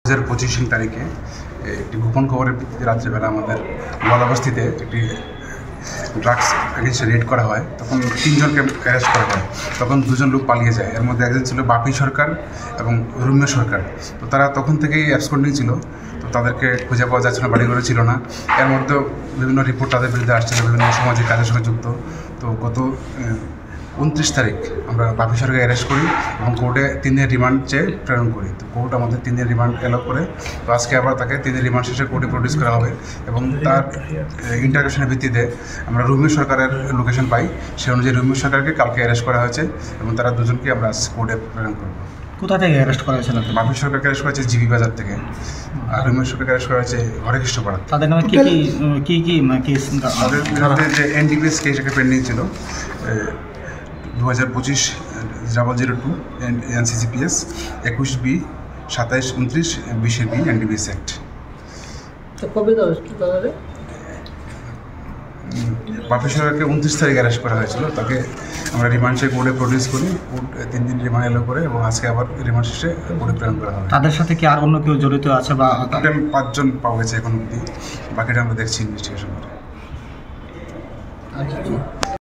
2025 তারিখে একটি গোপন খবরের ভিত্তিতে রাত্রিবেলা আমাদের ওয়ালাবস্তিতে একটি ড্রাগস এগেন্সে রেড করা হয়। তখন 3 জনকে অ্যারেস্ট করা হয়। তখন 2 জন লোক পালিয়ে যায়। এর মধ্যে একজন ছিল বাপি সরকার এবং রুমিয়া সরকার। তো তারা তখন থেকেই অ্যাবসকন্ডিং ছিল। তো তাদেরকে খুঁজে পাওয়া যাচ্ছে না, বাড়িঘরে ছিল না। এর মধ্যেও বিভিন্ন রিপোর্ট তাদের বিরুদ্ধে আসছিল, বিভিন্ন সামাজিক কাজের সঙ্গে যুক্ত। তো গত 29 তারিখ আমরা বাপি সরকারকে অ্যারেস্ট করি এবং কোর্টে 3 দিনের রিমান্ড চেয়ে প্রেরণ করি। তো কোর্ট আমাদের 3 দিনের রিমান্ড অ্যালাউ করে। তো আজকে আবার তাকে 3 দিনের রিমান্ড শেষে কোর্টে প্রডিউস করা হবে এবং তার ইন্টারোগেশনের ভিত্তিতে আমরা রুমিয়া সরকারের লোকেশন পাই। সেই অনুযায়ী রুমিয়া সরকারকে কালকে অ্যারেস্ট করা হয়েছে এবং তারা দুজনকে আমরা কোর্টে প্রেরণ করব। কোথা থেকে অ্যারেস্ট করা হয়েছিল? বাপি সরকারকে অ্যারেস্ট করা হয়েছে জিবি বাজার থেকে, আর রুমিয়া সরকারকে অ্যারেস্ট করা হয়েছে হরেকৃষ্ণপাড়া। তাদের নামে কি কেস? তাদের বিরুদ্ধে যে এনডিপিএস কেস একটা পেন্ডিং ছিল 2025 002 NCCPS 21B 27 29 20 B NDPS act. কবে তাদের বাপি সরকারকে 29 তারিখে অ্যারেস্ট করা হয়েছিল। তাকে আমরা রিমান্ড চেয়ে কোর্টে প্রডিউস করি। কোর্ট 3 দিন রিমান্ড এলো করে এবং আজকে আবার রিমান্ড শেষে কোর্টে প্রেরণ করা হবে। তাদের সাথে কি আর অন্য কেউ জড়িত আছে বা? টোটাল 5 জন পাওয়া গেছে এখন অবধি, বাকিটা আমরা দেখছি ইনভেস্টিগেশন করে।